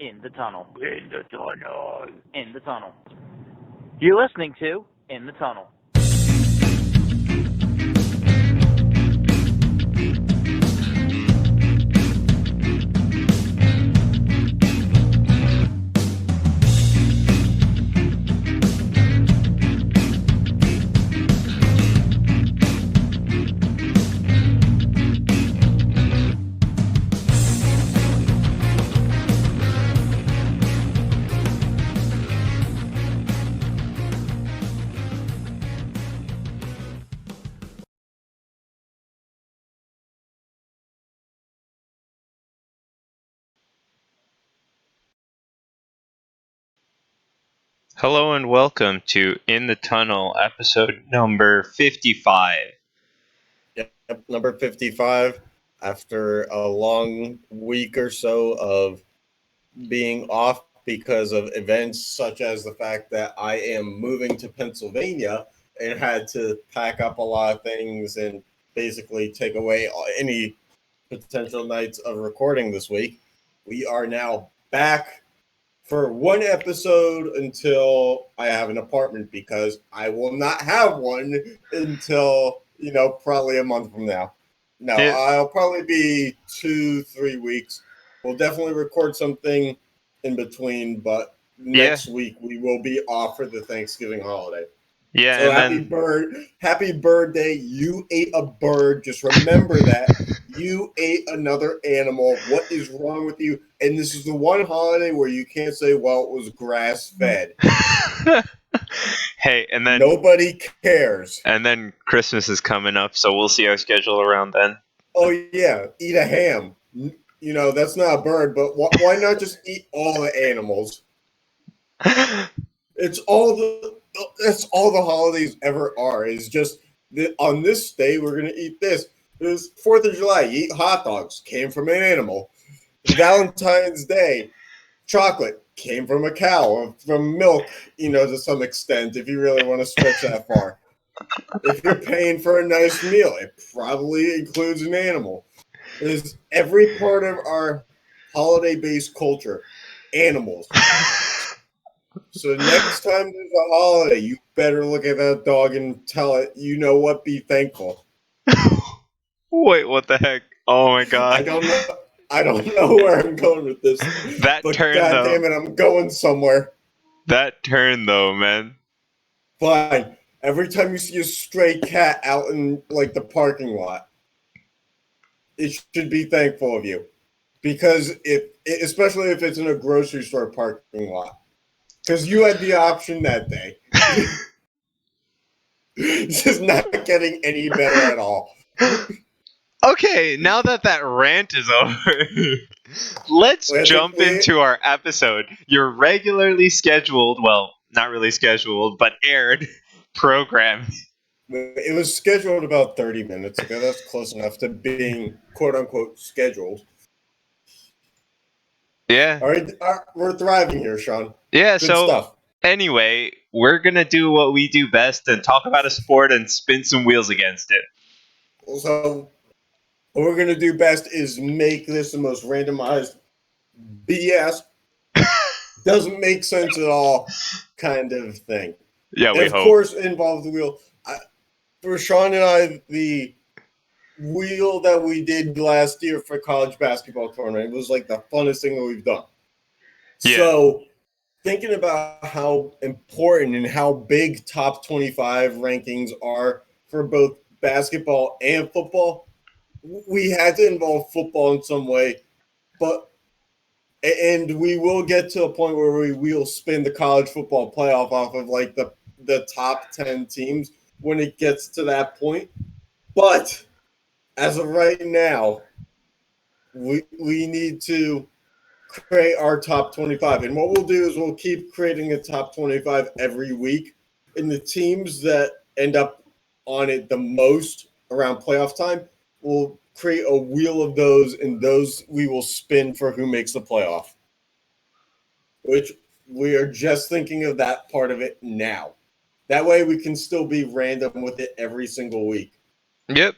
In the tunnel. In the tunnel. In the tunnel. You're listening to In the Tunnel. Hello and welcome to In the Tunnel, episode number 55. Yep, number 55. After a long week or so of being off because of events such as the fact that I am moving to Pennsylvania and had to pack up a lot of things and basically take away any potential nights of recording this week, we are now back for one episode until I have an apartment, because I will not have one until, probably a month from now. No, Yeah. I'll probably be 2-3 weeks. We'll definitely record something in between, but next week we will be off for the Thanksgiving holiday. Yeah, So and happy birthday. You ate a bird. Just remember that. You ate another animal. What is wrong with you? And this is the one holiday where you can't say, well, it was grass-fed. Hey, and then Nobody cares. And then Christmas is coming up, so we'll see our schedule around then. Oh, yeah. Eat a ham. That's not a bird, but why not just eat all the animals? That's all the holidays ever are. Is just on this day we're gonna eat this. This 4th of July, you eat hot dogs. Came from an animal. Valentine's Day, chocolate came from a cow or from milk. To some extent, if you really want to stretch that far. If you're paying for a nice meal, it probably includes an animal. There's every part of our holiday-based culture, animals. So next time there's a holiday, you better look at that dog and tell it, you know what, be thankful. Wait, what the heck? Oh my god. I don't know where I'm going with this. That but turn, God though. damn it, I'm going somewhere. That turn, though, man. Fine. Every time you see a stray cat out in, the parking lot, it should be thankful of you. Because especially if it's in a grocery store parking lot. Because you had the option that day. This is not getting any better at all. Okay, now that rant is over, let's jump into our episode. Your regularly scheduled, well, not really scheduled, but aired program. It was scheduled about 30 minutes ago. That's close enough to being quote-unquote scheduled. Yeah. All right, we're thriving here, Sean. Yeah, Good so stuff. Anyway, we're going to do what we do best and talk about a sport and spin some wheels against it. So what we're going to do best is make this the most randomized BS, doesn't make sense at all kind of thing. Yeah, and of course, involve the wheel. For Sean and I, the wheel that we did last year for college basketball tournament was like the funnest thing that we've done. Yeah. So thinking about how important and how big top 25 rankings are for both basketball and football, we had to involve football in some way. And we will get to a point where we will spin the college football playoff off of the top 10 teams when it gets to that point. But as of right now, we need to create our top 25. And what we'll do is we'll keep creating a top 25 every week. And the teams that end up on it the most around playoff time, we'll create a wheel of those, and those we will spin for who makes the playoff. Which we are just thinking of that part of it now. That way we can still be random with it every single week. Yep.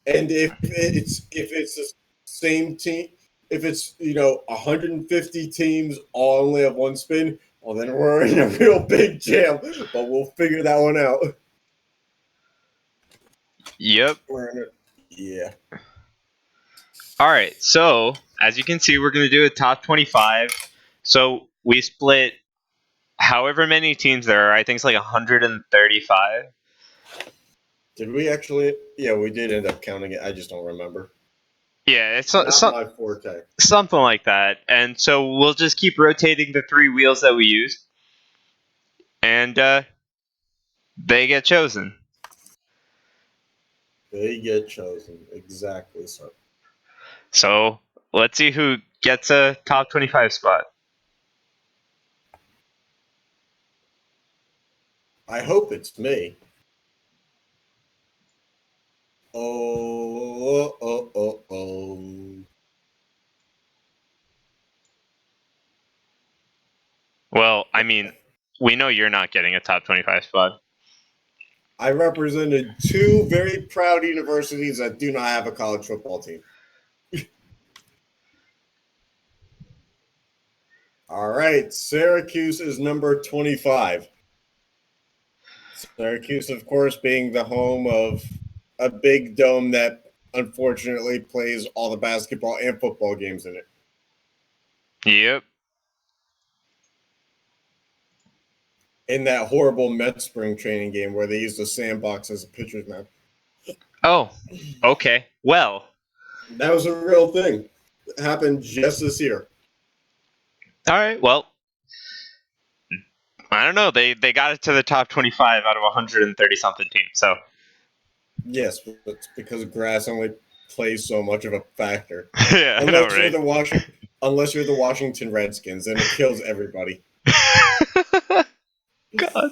And if it's the same team, If it's 150 teams all only have one spin, well then we're in a real big jam. But we'll figure that one out. Yep. Yeah. All right. So as you can see, we're gonna do a top 25. So we split however many teams there are. I think it's like 135. Did we actually? Yeah, we did end up counting it. I just don't remember. Yeah, it's Not my forte. something like that. And so we'll just keep rotating the 3 wheels that we use, and they get chosen. They get chosen. Exactly, sir. So let's see who gets a top 25 spot. I hope it's me. Oh. Well, I mean, we know you're not getting a top 25 spot. I represented 2 very proud universities that do not have a college football team. All right, Syracuse is number 25. Syracuse, of course, being the home of a big dome that unfortunately plays all the basketball and football games in it. Yep. In that horrible Mets spring training game where they used a sandbox as a pitcher's mound. Oh, okay. Well, That was a real thing. It happened just this year. all right. Well, I don't know. They got it to the top 25 out of 130 something teams. So Yes, but it's because grass only plays so much of a factor. yeah, I know, Unless you're the Washington Redskins, and it kills everybody. God.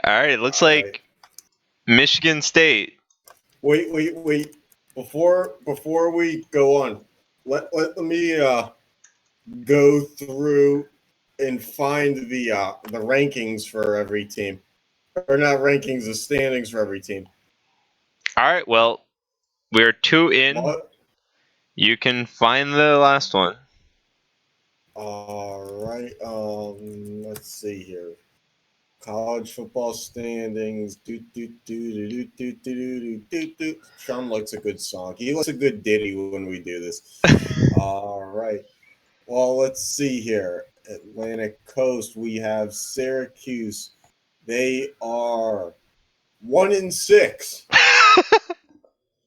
All right. It looks All like right. Michigan State. Wait. Before we go on, let me go through and find the rankings for every team, or not rankings, the standings for every team. All right. Well, we're 2 in. What? You can find the last one. All right. Let's see here. College football standings. Sean likes a good song. He likes a good ditty when we do this. All right. Well, let's see here. Atlantic Coast, we have Syracuse. They are 1-6.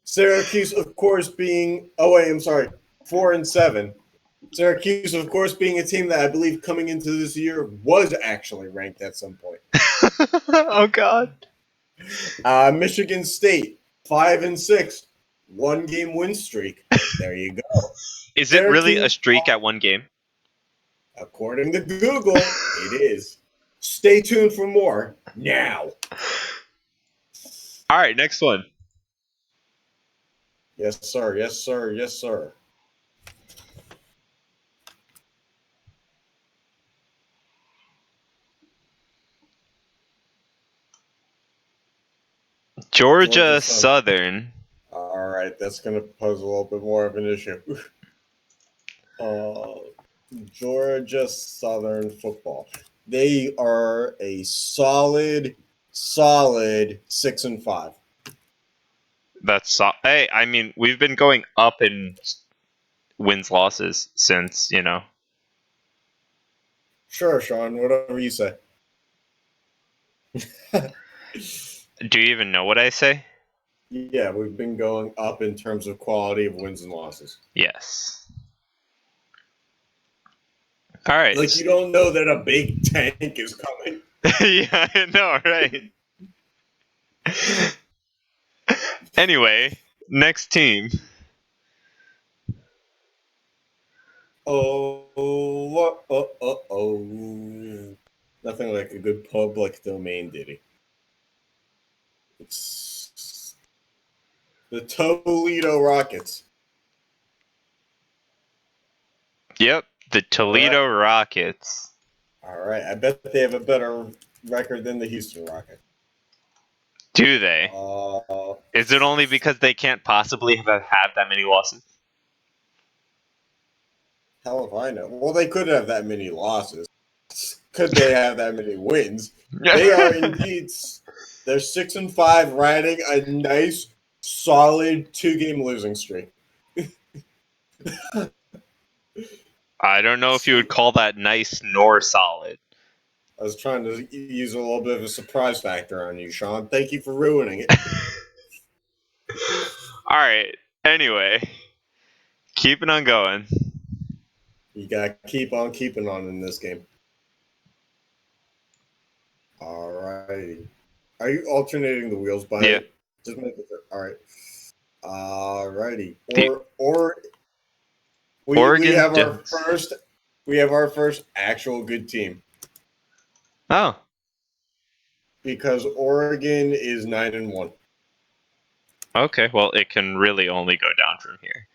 Syracuse, of course, being 4-7. Syracuse, of course, being a team that I believe coming into this year was actually ranked at some point. Oh God. Michigan State, 5-6, 1-game win streak. There you go. Is it really a streak at 1 game? According to Google, it is. Stay tuned for more now. All right, next one. Yes, sir. Yes, sir. Yes, sir. Georgia Southern. All right, that's going to pose a little bit more of an issue. Georgia Southern football. They are a solid 6-5. That's hey, I mean, we've been going up in wins losses since, Sure, Sean, whatever you say. Do you even know what I say? Yeah, we've been going up in terms of quality of wins and losses. Yes. All right. Like you don't know that a big tank is coming. Yeah, I know, right? Anyway, next team. Oh. Nothing like a good public domain ditty. It's the Toledo Rockets. Yep, the Toledo Rockets. All right. I bet they have a better record than the Houston Rockets. Do they? Uh, Is it only because they can't possibly have that many losses? hell if I know. Well, they could have that many losses. Could they have that many wins? They are indeed. They're 6-5, riding a nice, solid 2-game losing streak. I don't know if you would call that nice nor solid. I was trying to use a little bit of a surprise factor on you, Sean. Thank you for ruining it. All right. Anyway, keeping on going. You gotta keep on keeping on in this game. All righty. Are you alternating the wheels by? Yeah. Just make it. All right. All righty. The- Or we Oregon have our Ducks. first. We have our first actual good team Oh, because Oregon is 9-1. okay. Well, it can really only go down from here.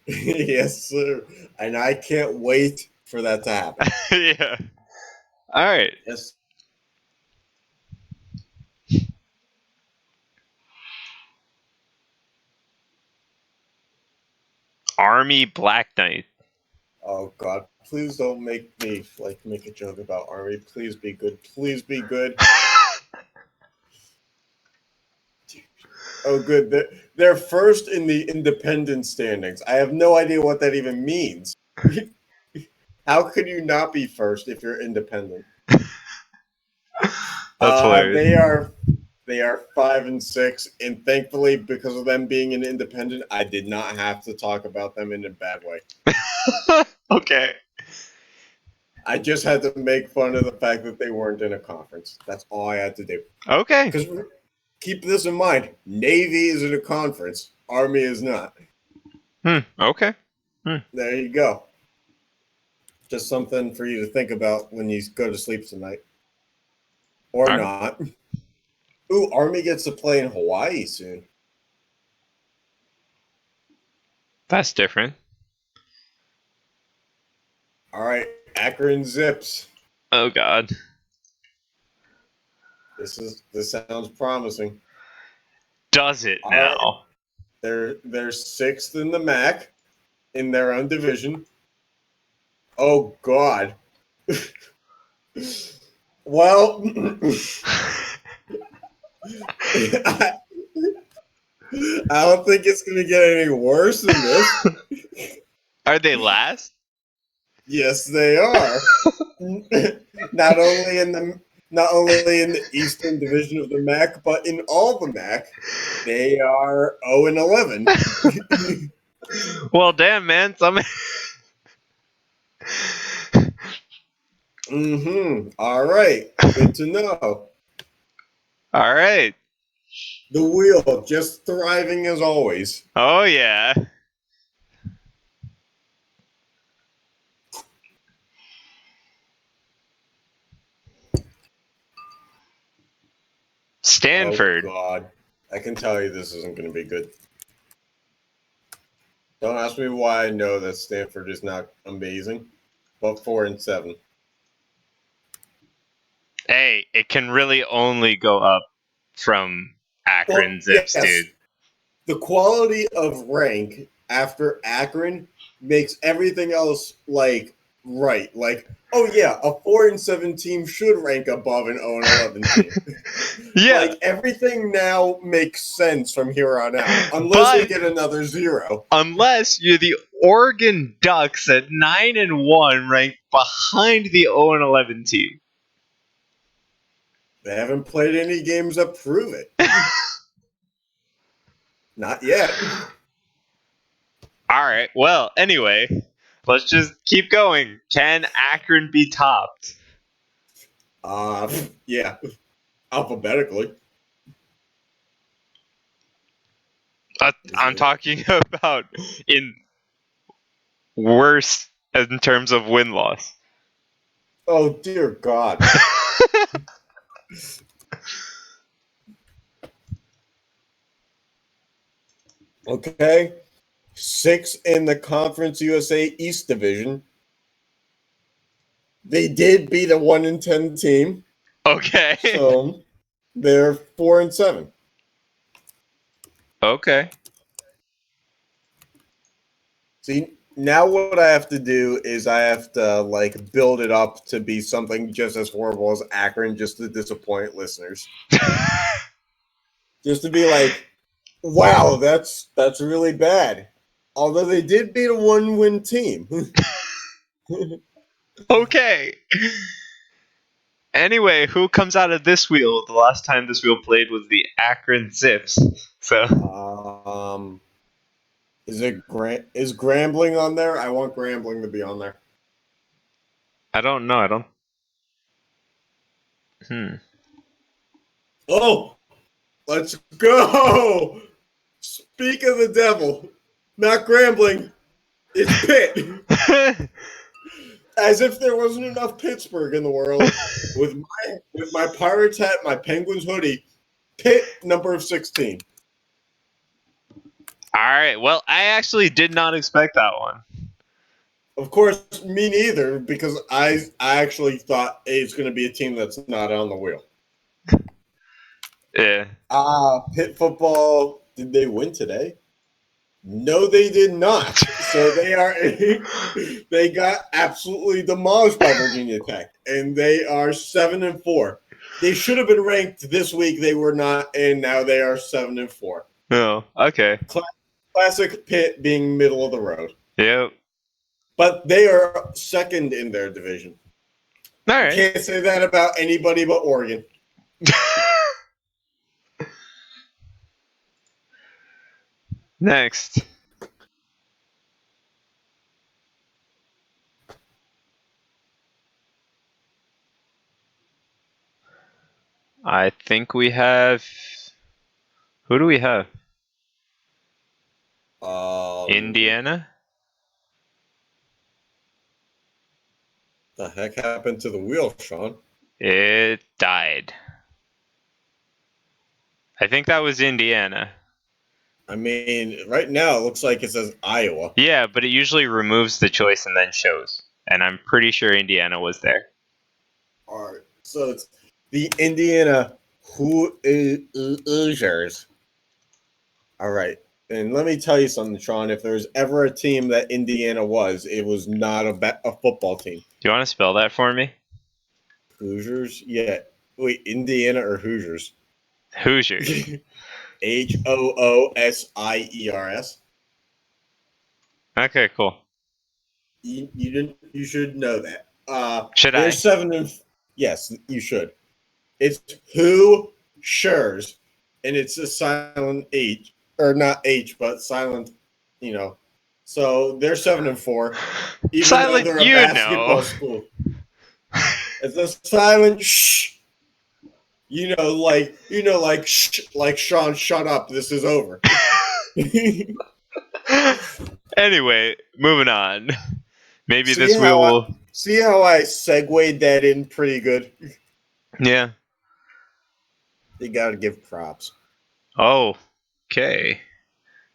Yes, sir. And I can't wait for that to happen. Yeah. All right. Yes. Army Black Knight. Oh God! Please don't make me make a joke about Army. Please be good. Please be good. Oh, good. They're first in the independent standings. I have no idea what that even means. How could you not be first if you're independent? That's hilarious. They are 5-6, and thankfully, because of them being an independent, I did not have to talk about them in a bad way. Okay. I just had to make fun of the fact that they weren't in a conference. That's all I had to do. Okay. Because keep this in mind: Navy is in a conference, Army is not. Okay. There you go. Just something for you to think about when you go to sleep tonight. Or All right. not. Ooh, Army gets to play in Hawaii soon. That's different. All right, Akron Zips. Oh God. This sounds promising. Does it All now? right. They're sixth in the MAC in their own division. Oh God. Well, I don't think it's gonna get any worse than this. Are they last? Yes, they are. Not only in the Eastern Division of the MAC, but in all the MAC, they are 0-11. Well, damn, man. All right. Good to know. All right. The wheel just thriving as always. Oh yeah. Stanford. Oh God, I can tell you this isn't going to be good. Don't ask me why I know that Stanford is not amazing, but 4-7. Hey, it can really only go up from Akron Zips, yes. dude. The quality of rank after Akron makes everything else right. Like, oh yeah, a 4-7 team should rank above an 0-11 team. Yeah. Like everything now makes sense from here on out, unless they get another 0. Unless you're the Oregon Ducks at 9-1, ranked behind the 0-11 team. They haven't played any games that prove it. Not yet. All right. Well, anyway, let's just keep going. Can Akron be topped? Yeah. Alphabetically. I'm talking about in worse in terms of win-loss. Oh, dear God. Okay. 6 in the Conference USA East Division. They did beat a 1-10 team. Okay. So they're 4-7. Okay. See, now what I have to do is I have to like build it up to be something just as horrible as Akron, just to disappoint listeners. Just to be like, wow, that's really bad. Although they did beat a 1-win team. Okay. Anyway, who comes out of this wheel? The last time this wheel played was the Akron Zips. So Is Grambling on there? I want Grambling to be on there. I don't know. I don't. Oh, let's go! Speak of the devil, not Grambling. It's Pitt. As if there wasn't enough Pittsburgh in the world. with my Pirates hat, my Penguins hoodie, Pitt number 16. All right. Well, I actually did not expect that one. Of course, me neither, because I actually thought it's going to be a team that's not on the wheel. Yeah. Pitt football, did they win today? No, they did not. So they got absolutely demolished by Virginia Tech, and they are 7-4. They should have been ranked this week. They were not, and now they are 7-4. Oh, okay. Classic Pitt being middle of the road, Yep. but they are second in their division. All You right. can't say that about anybody but Oregon. Next. I think we have. Who do we have? Indiana? The heck happened to the wheel, Sean? It died. I think that was Indiana. I mean, right now it looks like it says Iowa. Yeah, but it usually removes the choice and then shows. And I'm pretty sure Indiana was there. All right, so it's the Indiana Hoosiers. All right, and let me tell you something, Sean. If there's ever a team that Indiana was, it was not a football team. Do you want to spell that for me? Hoosiers? Yeah. Wait, Indiana or Hoosiers? Hoosiers. Hoosiers. Okay, cool. You didn't. You should know that. Should they're I? 7 and yes, you should. It's Hoosiers, and it's a silent H or not H, but silent. You know, so they're 7-4, even Silent, though they're a you basketball know. school. It's a silent shh. Like shh, like Sean, shut up. This is over. Anyway, moving on. Maybe See this wheel will. See how I segued that in pretty good? Yeah. You gotta give props. Oh, okay.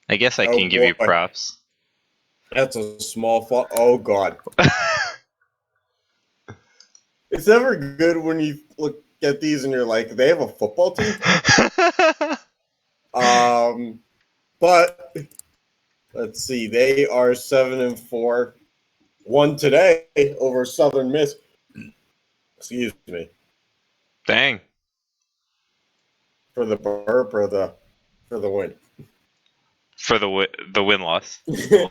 I guess I can give you props. That's a small fault. Oh, God. It's never good when you look at these and you're like, they have a football team? But let's see. They are 7-4. Won today over Southern Miss. Excuse me. Dang. For the burp or for the win? For the win loss. You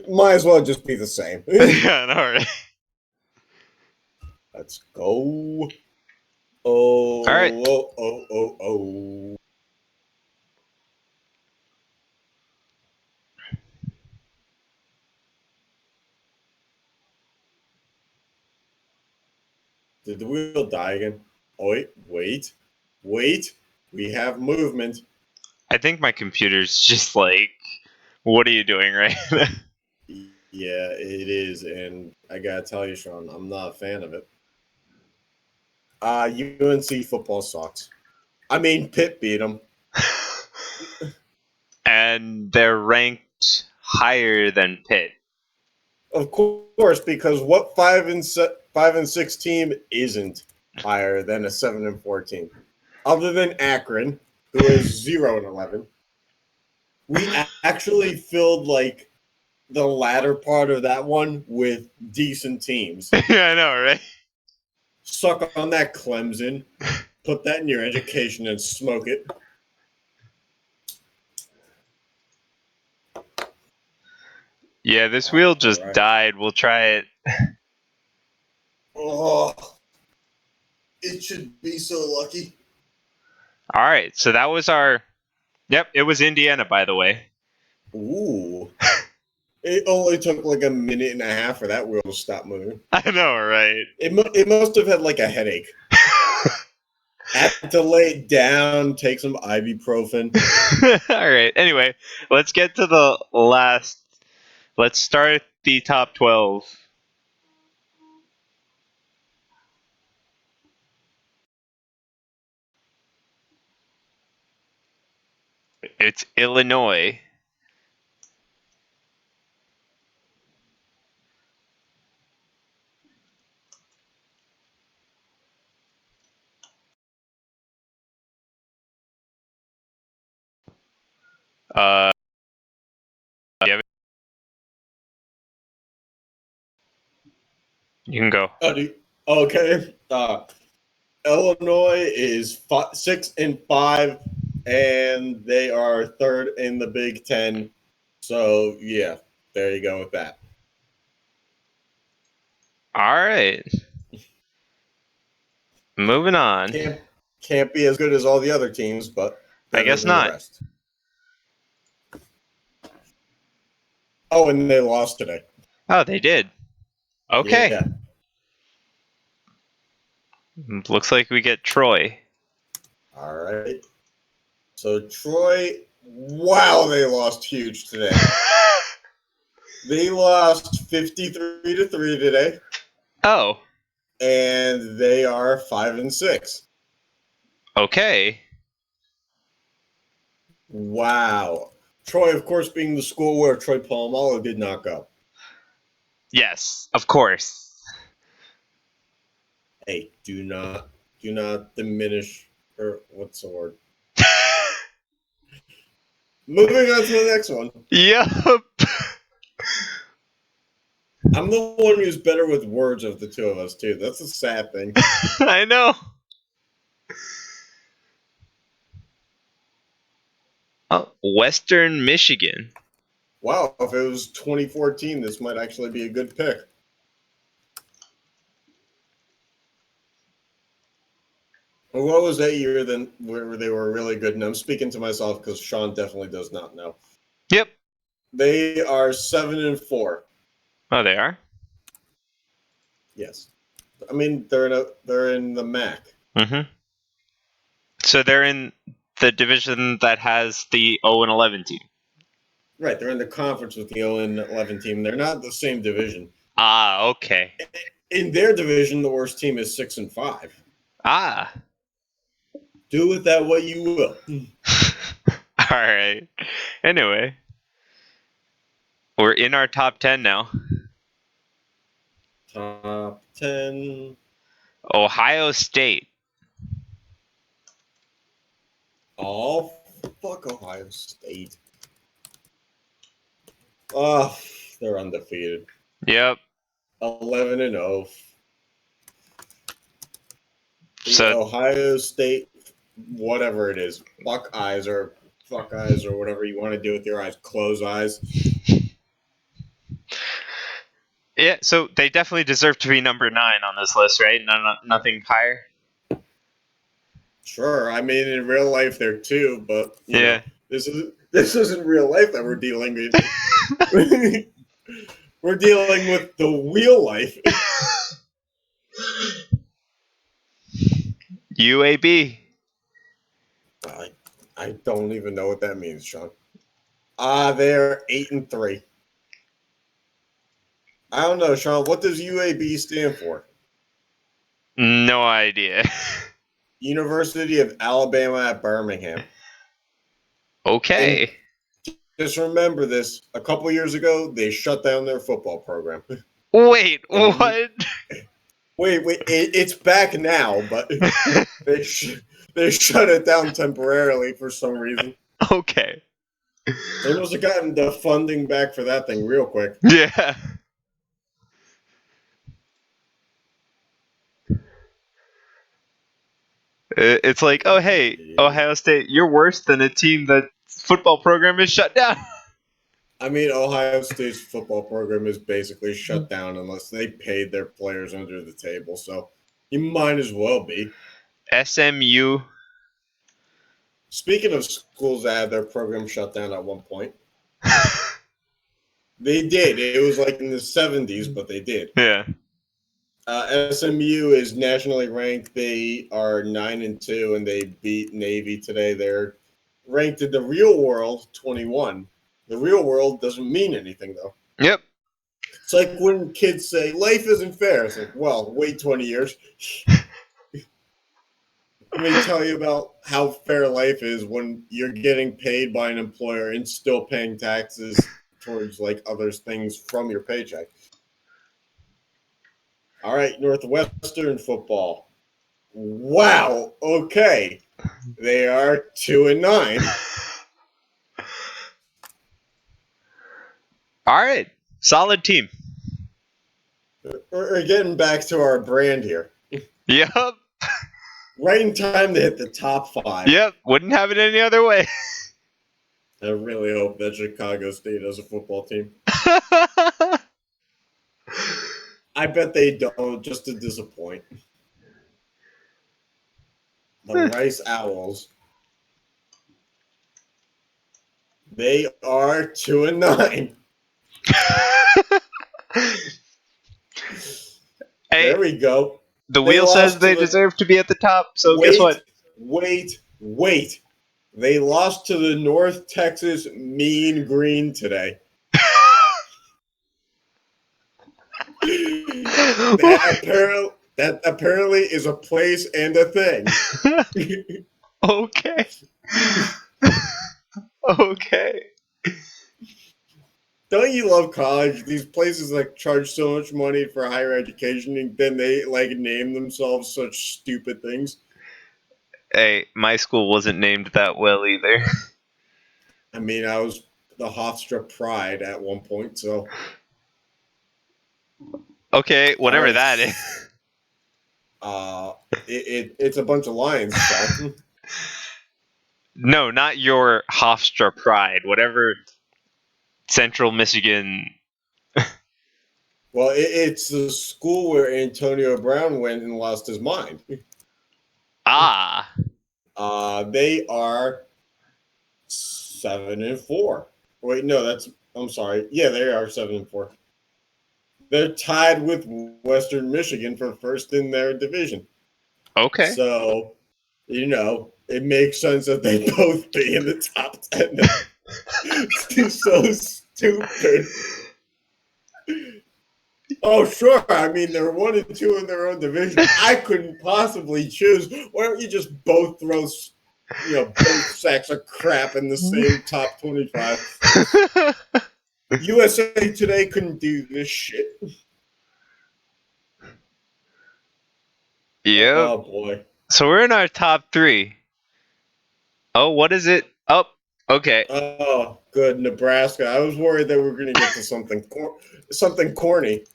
might as well just be the same. Yeah, all right. Let's go. Oh, All right. oh. Did the wheel die again? Oh, wait. We have movement. I think my computer's just like, what are you doing right now? Yeah, it is, and I gotta tell you, Sean, I'm not a fan of it. UNC football sucks. I mean, Pitt beat them. And they're ranked higher than Pitt. Of course, because what 5-6 team isn't? higher than a 7-4 team, other than Akron, who is 0-11. We actually filled like the latter part of that one with decent teams. Yeah, I know, right? Suck on that, Clemson. Put that in your education and smoke it. Yeah, this wheel just Alright. died. We'll try it. Oh, it should be so lucky. All right, so that was our. Yep, it was Indiana, by the way. Ooh. It only took like a minute and a half for that wheel to stop moving. I know, right? It must have had like a headache. Had to lay it down, take some ibuprofen. All right. Anyway, let's get to the last. Let's start the top 12. It's Illinois. Uh, yeah, you can go. Okay. Illinois is 6-5, and they are third in the Big Ten. So yeah, there you go with that. All right. Moving on. Can't be as good as all the other teams, but I guess than the not. rest. Oh, and they lost today. Oh, they did. Okay. Yeah. Looks like we get Troy. All right. So Troy, wow, they lost huge today. They lost 53-3 today, Oh, and they are 5-6. okay. Wow. Troy, of course, being the school where Troy Polamalu did not go. Yes, of course. Hey, do not diminish, or what's the word? Moving on to the next one. Yep. I'm the one who's better with words of the two of us, too. That's a sad thing. I know. Oh, Western Michigan. Wow, if it was 2014, this might actually be a good pick. Well, what was that year then where they were really good? And I'm speaking to myself because Sean definitely does not know. Yep. They are 7-4. Oh, they are? Yes. I mean, they're in the MAC. Mm-hmm. So they're in the division that has the 0-11 team. Right, they're in the conference with the 0-11 team. They're not the same division. Ah, okay. In their division, the worst team is 6-5. Ah. Do with that what you will. All right. Anyway, we're in our top 10 now. Top 10. Ohio State. Oh, fuck Ohio State. Oh, they're undefeated. Yep. 11-0. So Ohio State, whatever it is, Buckeyes or whatever you want to do with your eyes, close eyes. yeah, so they definitely deserve to be number 9 on this list, right? Nothing higher. Sure, I mean in real life they're two, but you know, this isn't real life that we're dealing with. We're dealing with the real life. UAB. I don't even know what that means, Sean. They're 8-3. I don't know, Sean. What does UAB stand for? No idea. University of Alabama at Birmingham. Okay. And just remember this. A couple years ago, they shut down their football program. Wait, what? Wait, it's back now, but they shut it down temporarily for some reason. Okay. They must have gotten the funding back for that thing real quick. Yeah. It's like, oh hey, Ohio State, you're worse than a team that football program is shut down. I mean, Ohio State's football program is basically shut down unless they paid their players under the table. So you might as well be. SMU. Speaking of schools that had their program shut down at one point, they did. It was like in the 70s, but they did. Yeah. SMU is nationally ranked. They are 9-2, and they beat Navy today. They're ranked in the real world 21. The real world doesn't mean anything, though. Yep. It's like when kids say, life isn't fair. It's like, well, wait 20 years. Let me tell you about how fair life is when you're getting paid by an employer and still paying taxes towards like other things from your paycheck. All right, Northwestern football. Wow. Okay. They are 2-9. All right. Solid team. We're getting back to our brand here. Yep. Right in time to hit the top 5. Yep. Wouldn't have it any other way. I really hope that Chicago State has a football team. I bet they don't, just to disappoint. The Rice Owls. They are 2-9. Hey, there we go. the wheel says they deserve to be at the top, so guess what? Wait. They lost to the North Texas Mean Green today. That apparently is a place and a thing. Okay. Okay. Don't you love college? These places like charge so much money for higher education, and then they like name themselves such stupid things. Hey, my school wasn't named that well either. I mean, I was the Hofstra Pride at one point, so Okay, whatever that is. It's a bunch of lions. So. No, not your Hofstra Pride. Whatever Central Michigan. Well, it's the school where Antonio Brown went and lost his mind. Ah. They are 7-4. Wait, no, I'm sorry. Yeah, they are 7-4. They're tied with Western Michigan for first in their division. Okay. So, it makes sense that they both be in the top 10. It's so stupid. Oh, sure. I mean, they're 1-2 in their own division. I couldn't possibly choose. Why don't you just both throw, both sacks of crap in the same top 25? USA Today couldn't do this shit. Yep. Oh, boy. So we're in our top 3. Oh, what is it? Oh, okay. Oh, good. Nebraska. I was worried that we were going to get to something corny.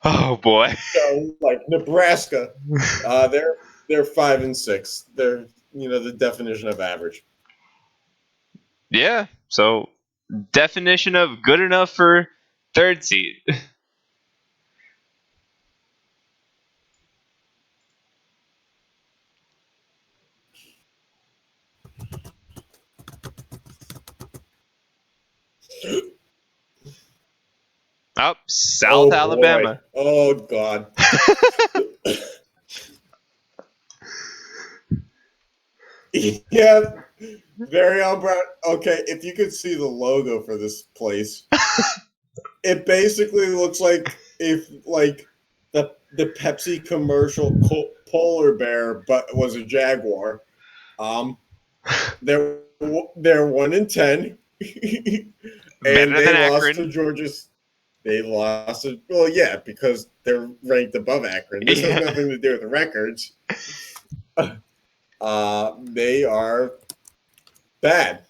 Oh boy. So, like Nebraska, they're 5-6. They're the definition of average. Yeah. So definition of good enough for 3rd seed. Oh, South Alabama. Oh, God. Yeah, very on Brown. Okay, if you could see the logo for this place, it basically looks like if the Pepsi commercial polar bear, but was a jaguar. They're 1-10, and Better than they lost Akron. to Georgia. They lost it. Well, yeah, because they're ranked above Akron. This has nothing to do with the records. They are bad.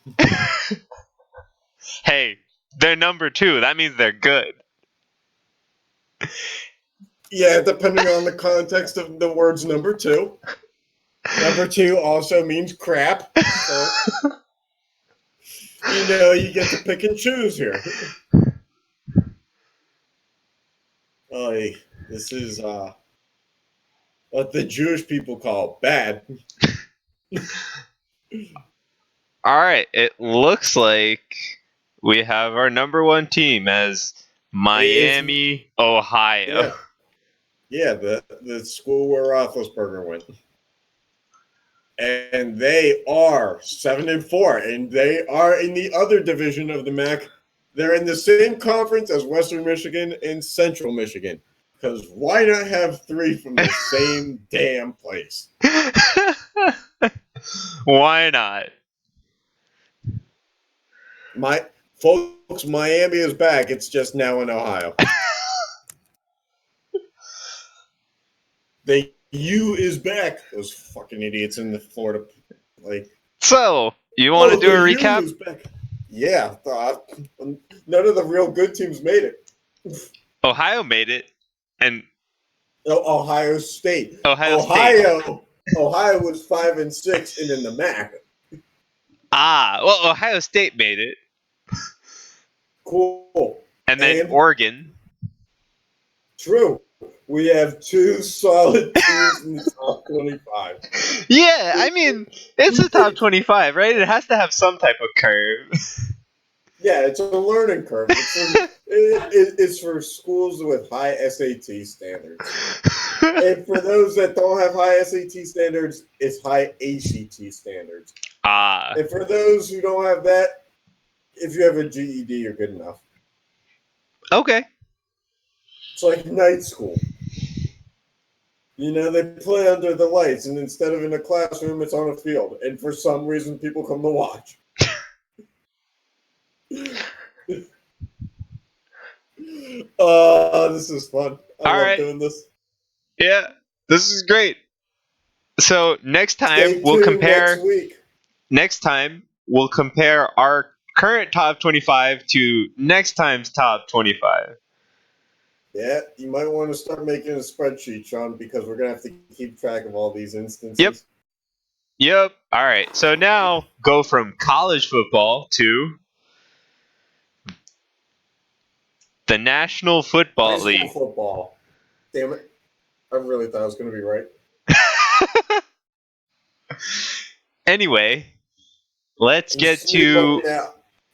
Hey, they're number 2. That means they're good. Yeah, depending on the context of the words number 2. Number 2 also means crap. So, you get to pick and choose here. This is what the Jewish people call bad. All right, it looks like we have our number 1 team as Miami, Ohio. Yeah, the school where Roethlisberger went. And they are 7-4, and they are in the other division of the MAC. They're in the same conference as Western Michigan and Central Michigan. Because why not have 3 from the same damn place? Why not? Folks, Miami is back. It's just now in Ohio. The U is back. Those fucking idiots in the Florida, So, you want to do a the U recap? is back. Yeah, none of the real good teams made it. Ohio made it, and Ohio State. Ohio State. Ohio was 5-6 and in the MAC. Well, Ohio State made it. Cool. And then Oregon. True. We have 2 solid teams in the top 25. Yeah, I mean, it's a top 25, right? It has to have some type of curve. Yeah, it's a learning curve. It's for schools with high SAT standards. And for those that don't have high SAT standards, it's high ACT standards. And for those who don't have that, if you have a GED, you're good enough. Okay. It's like night school. They play under the lights, and instead of in a classroom, it's on a field. And for some reason, people come to watch. This is fun. I love doing this. Yeah, this is great. So next time Stay we'll tuned compare. Next week. Next time we'll compare our current top 25 to next time's top 25. Yeah, you might want to start making a spreadsheet, Sean, because we're gonna have to keep track of all these instances. Yep. All right. So now go from college football to the National Football High League. school football. Damn it! I really thought I was gonna be right. Anyway, let's get to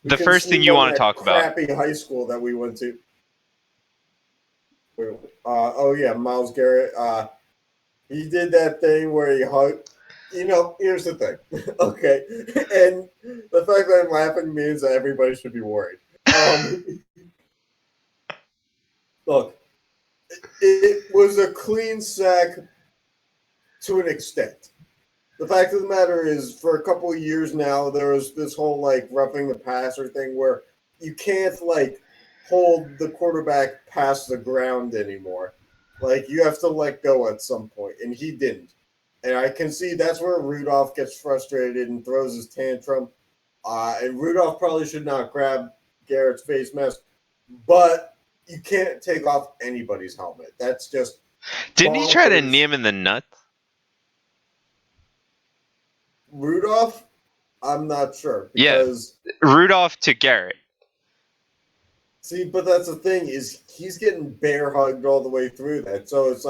the first thing you want to talk about. Crappy high school that we went to. Miles Garrett. He did that thing where he hugged. Here's the thing. Okay, and the fact that I'm laughing means that everybody should be worried. Look, it was a clean sack to an extent. The fact of the matter is, for a couple of years now, there was this whole roughing the passer thing where you can't hold the quarterback past the ground anymore. You have to let go at some point, and he didn't. And I can see that's where Rudolph gets frustrated and throws his tantrum. And Rudolph probably should not grab Garrett's face mask, but you can't take off anybody's helmet. That's just Didn't bonkers. he try to knee him in the nuts? Rudolph? I'm not sure. Because, Rudolph to Garrett. See, but that's the thing is he's getting bear hugged all the way through that. So it's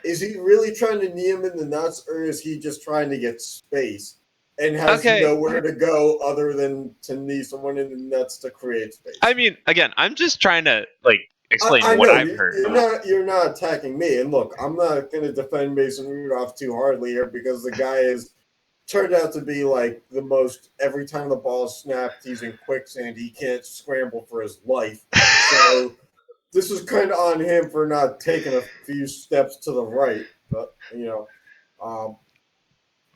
is he really trying to knee him in the nuts, or is he just trying to get space and has nowhere to go other than to knee someone in the nuts to create space? I mean, again, I'm just trying to explain what I've heard. You're not attacking me, and look, I'm not going to defend Mason Rudolph too hardly here because the guy is turned out to be the most. Every time the ball is snapped, he's in quicksand. He can't scramble for his life. So this is kind of on him for not taking a few steps to the right. But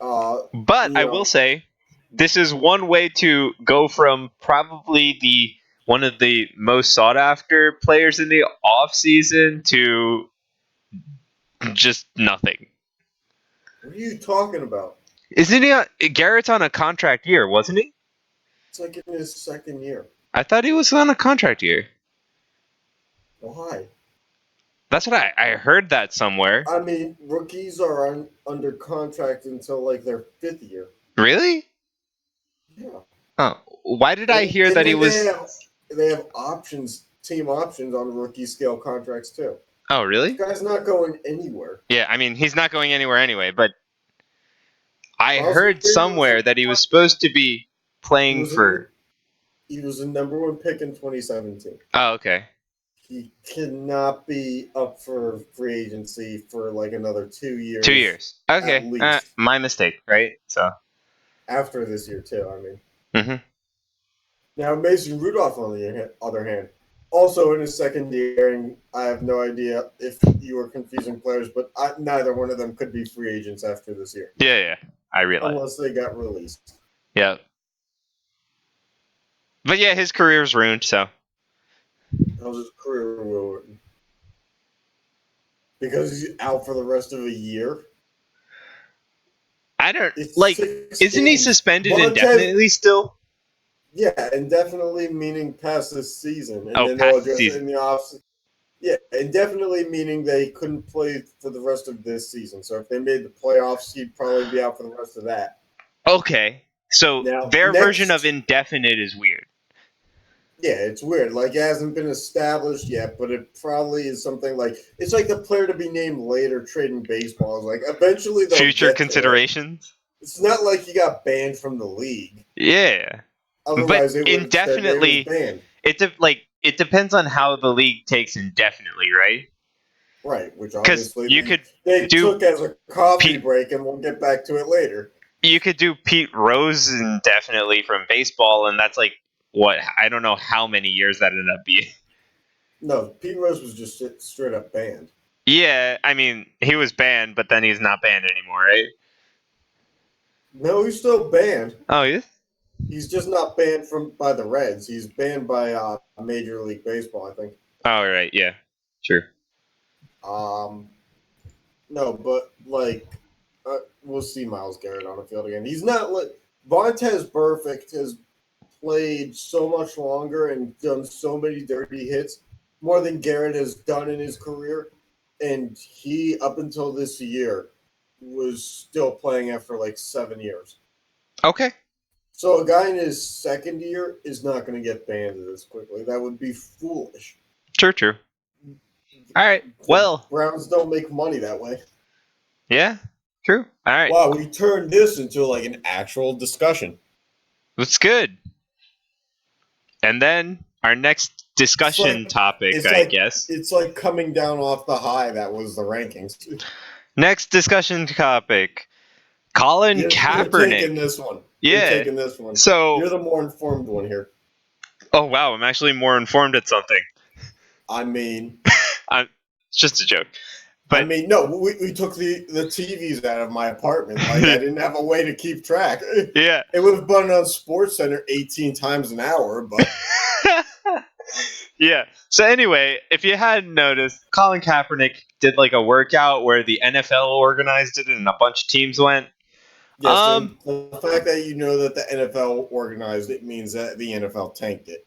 I will say, this is one way to go from probably the one of the most sought after players in the offseason to just nothing. What are you talking about? Isn't he? Garrett's on a contract year, wasn't he? It's like in his second year. I thought he was on a contract year. Why? That's what I heard that somewhere. I mean, rookies are under contract until like their 5th year. Really? Yeah. Oh, why did I hear that he was? They have options, team options on rookie scale contracts too. Oh, really? This guy's not going anywhere. Yeah, I mean, he's not going anywhere anyway, but I Also, heard somewhere that he was supposed to be playing for. He was the number 1 pick in 2017. Oh, okay. He cannot be up for free agency for like another 2 years. 2 years. Okay. At least. My mistake, right? So. After this year, too, I mean. Mm-hmm. Now, Mason Rudolph, on the other hand, also in his second year, and I have no idea if you were confusing players, but neither one of them could be free agents after this year. Yeah, I realize. Unless they got released. Yeah. But yeah, his career's ruined, so. How's his career ruined? Because he's out for the rest of a year? I don't... It's like, 6 isn't he games. suspended indefinitely still? Yeah, indefinitely meaning past this season. And Oh, then they'll past the address season. it in the offseason. Yeah, indefinitely meaning they couldn't play for the rest of this season. So if they made the playoffs, he'd probably be out for the rest of that. Okay. So Now, their next- version of indefinite is weird. Yeah, it's weird. Like, it hasn't been established yet, but it probably is something like it's like the player to be named later trading baseball. It's like eventually they'll Future get to it. considerations? It's not like he got banned from the league. Yeah. Otherwise, But they would have said they indefinitely- was banned. It depends on how the league takes indefinitely, right? Right, which 'Cause obviously you could they do took as a coffee Pete- break, and we'll get back to it later. You could do Pete Rose indefinitely from baseball, and that's like, what? I don't know how many years that ended up being. No, Pete Rose was just straight up banned. Yeah, I mean, he was banned, but then he's not banned anymore, right? No, he's still banned. Oh, yeah? He's just not banned by the Reds. He's banned by Major League Baseball, I think. Oh, right, yeah. True. No, but like, we'll see Myles Garrett on the field again. He's not like Vontez Burfict has played so much longer and done so many dirty hits, more than Garrett has done in his career, and he up until this year was still playing after like 7 years. Okay. So a guy in his second year is not going to get banned this quickly. That would be foolish. True. All right. Well, Browns don't make money that way. yeah. True. All right. Wow, we turned this into like an actual discussion. That's good. And then our next discussion topic, I guess. It's like coming down off the high that was the rankings. Next discussion topic. Colin You're Kaepernick. taking this one. Yeah. You're taking this one. So, You're the more informed one here. oh wow, I'm actually more informed at something. I mean, It's just a joke. But I mean, no, we took the TVs out of my apartment. Like, I didn't have a way to keep track. yeah. It would have been on SportsCenter 18 times an hour, but Yeah. So anyway, if you hadn't noticed, Colin Kaepernick did like a workout where the NFL organized it and a bunch of teams went. yes, and the fact that you know that the NFL organized it means that the NFL tanked it.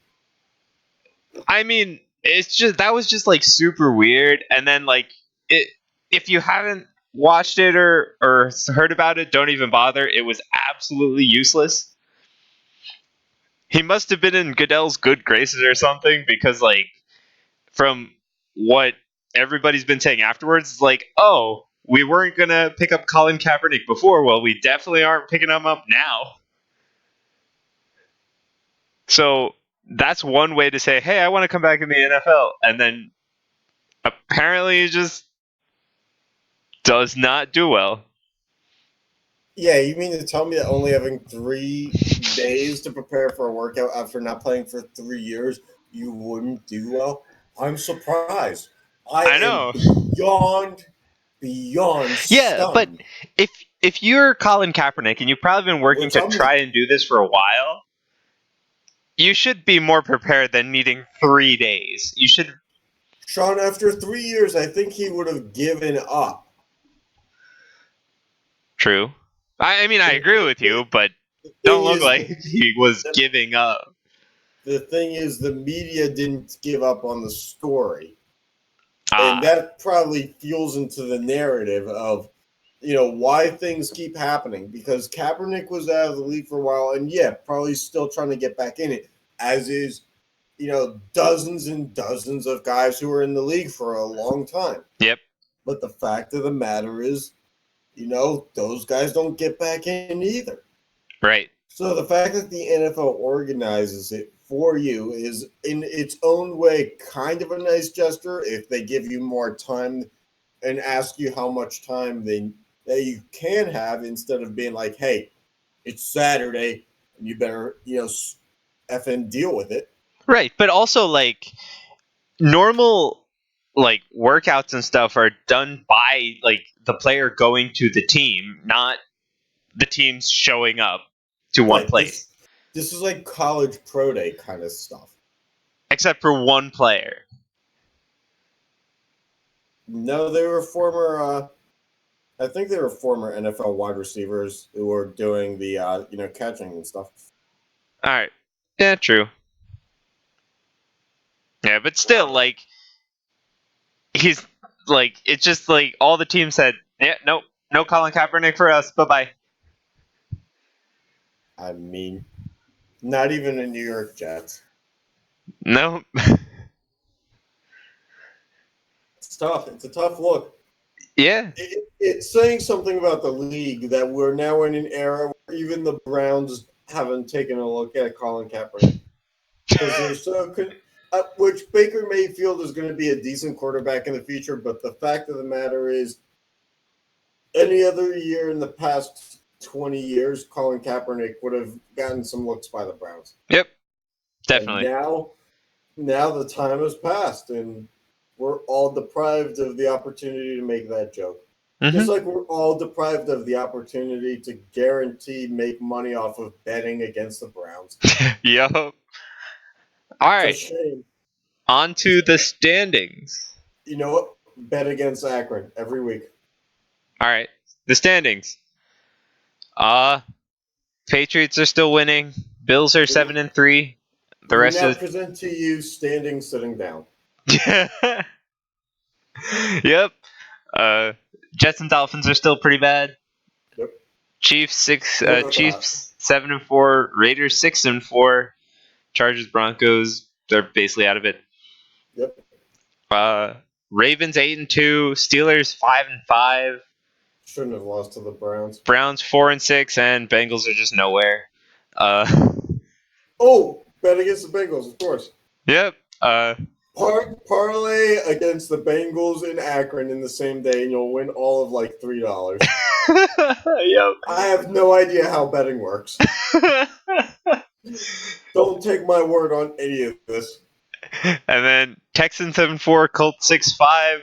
I mean, it's just that was just like super weird. And then like if you haven't watched it or heard about it, don't even bother. It was absolutely useless. He must have been in Goodell's good graces or something, because like from what everybody's been saying afterwards, it's like, oh, we weren't gonna pick up Colin Kaepernick before. Well, we definitely aren't picking him up now. So that's one way to say, hey, I want to come back in the NFL. And then apparently it just does not do well. Yeah, you mean to tell me that only having 3 days to prepare for a workout after not playing for 3 years, you wouldn't do well? I'm surprised. I know. Am beyond Yeah, stunned. but if you're Colin Kaepernick and you've probably been working Well, to tell me. try and do this for a while, You should be more prepared than needing 3 days. You should. Sean, after 3 years, I think he would have given up. True. I mean, I agree with you, but don't look like he was giving up. The thing is, the media didn't give up on the story. Ah, And that probably fuels into the narrative of, why things keep happening. Because Kaepernick was out of the league for a while, and probably still trying to get back in it, as is, dozens and dozens of guys who are in the league for a long time. yep. But the fact of the matter is, those guys don't get back in either. Right. So the fact that the NFL organizes it for you is, in its own way, kind of a nice gesture if they give you more time and ask you how much time that you can have, instead of being like, hey, it's Saturday and you better, effing deal with it. Right, but also like normal like workouts and stuff are done by like the player going to the team, not the teams showing up to one Right. place. This is like college pro day kind of stuff. Except for one player. No, they were former. I think they were former NFL wide receivers who were doing the catching and stuff. All right. Yeah, true. Yeah, but still, like, he's like, it's just like all the teams said, yeah, nope, no Colin Kaepernick for us. Bye bye. I mean, not even the New York Jets. No. It's tough. It's a tough look. Yeah. It's saying something about the league that we're now in an era where even the Browns haven't taken a look at Colin Kaepernick, because they're so. Which Baker Mayfield is going to be a decent quarterback in the future, but the fact of the matter is, any other year in the past 20 years, Colin Kaepernick would have gotten some looks by the Browns. Yep. Definitely. And now the time has passed, and we're all deprived of the opportunity to make that joke. Mm-hmm. Just like we're all deprived of the opportunity to guarantee make money off of betting against the Browns. Yep. All right. It's a shame. On to the standings. You know what? Bet against Akron every week. All right. The standings. Patriots are still winning. Bills are 7-3. The We rest now is present to you standing, sitting down. Yep. Jets and Dolphins are still pretty bad. Yep. Chiefs 7-4. Raiders 6-4. Chargers Broncos, they're basically out of it. Yep. Ravens 8-2. Steelers 5-5. Shouldn't have lost to the Browns. Browns 4-6, and Bengals are just nowhere. Bet against the Bengals, of course. Yep. Parlay against the Bengals in Akron in the same day, and you'll win all of like $3. Yep. I have no idea how betting works. Don't take my word on any of this. And then Texans 7-4, Colts 6-5,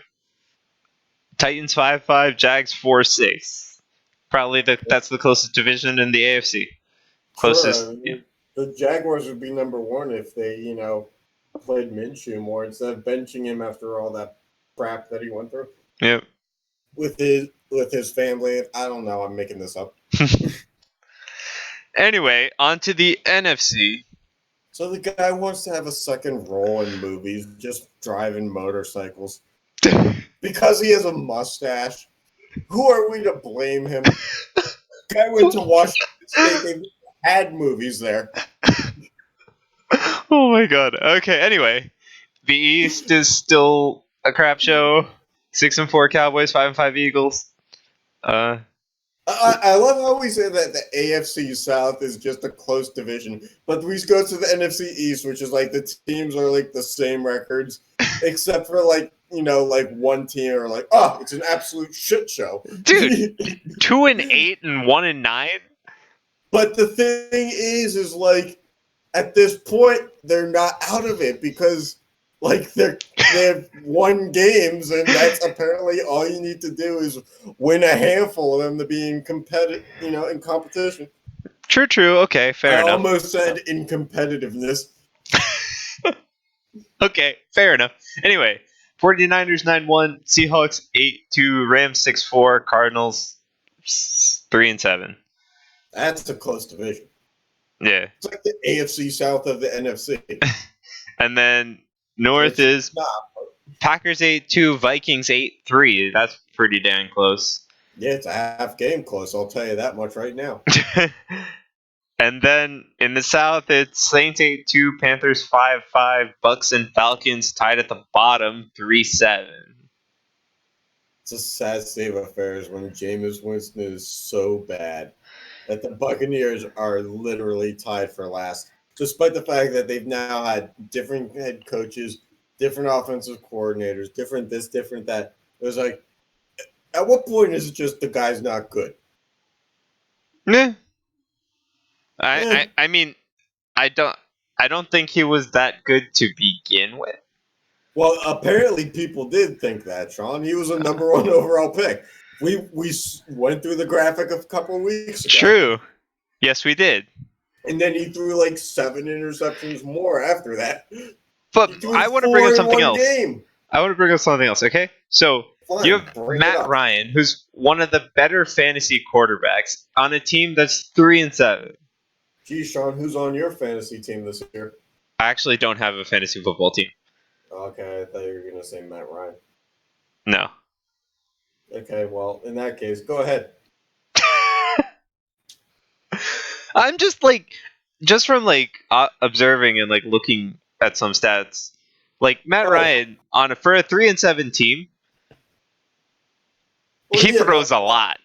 Titans 5-5, Jags 4-6. Probably that's the closest division in the AFC. Closest. Sure, yeah. The Jaguars would be number one if they, played Minshew more instead of benching him after all that crap that he went through. Yep. With his family. I don't know. I'm making this up. Anyway, on to the NFC. So the guy wants to have a second role in movies, just driving motorcycles. Because he has a mustache. Who are we to blame him? Guy went to Washington State and had movies there. Oh my god. Okay, anyway. The East is still a crap show. 6-4 Cowboys, 5-5 Eagles. I love how we say that the AFC South is just a close division, but we go to the NFC East, which is like the teams are like the same records, except for like one team are like, oh, it's an absolute shit show, dude. 2-8 and 1-9. But the thing is like at this point they're not out of it because like they have won games, and that's apparently all you need to do is win a handful of them to be in in competition. True. Okay, fair I enough. almost said in competitiveness. Okay, fair enough. Anyway, 49ers 9-1, Seahawks 8-2, Rams 6-4, Cardinals 3-7. That's a close division. Yeah. It's like the AFC South of the NFC. And then North Which is not. Packers 8-2, Vikings 8-3. That's pretty dang close. Yeah, it's a half game close. I'll tell you that much right now. And then in the South, it's Saints 8-2, Panthers 5-5, Bucks and Falcons tied at the bottom 3-7. It's a sad state of affairs when Jameis Winston is so bad that the Buccaneers are literally tied for last, despite the fact that they've now had different head coaches, different offensive coordinators, different this, different that. It was like, at what point is it just the guy's not good? Yeah. I mean, I don't think he was that good to begin with. Well, apparently people did think that, Sean. He was a number one overall pick. We went through the graphic a couple of weeks ago. True. Yes, we did. And then he threw like 7 interceptions more after that. But He threw I want to bring up 4 in something one else. game. I want to bring up something else, okay? So Fine, you have bring it Matt up. Ryan, who's one of the better fantasy quarterbacks on a team that's 3-7. Geez, Sean, who's on your fantasy team this year? I actually don't have a fantasy football team. Okay, I thought you were going to say Matt Ryan. No. Okay, well, in that case, go ahead. I'm just from observing and looking at some stats, Matt Ryan for a 3-7 team, Well, he yeah, throws a lot.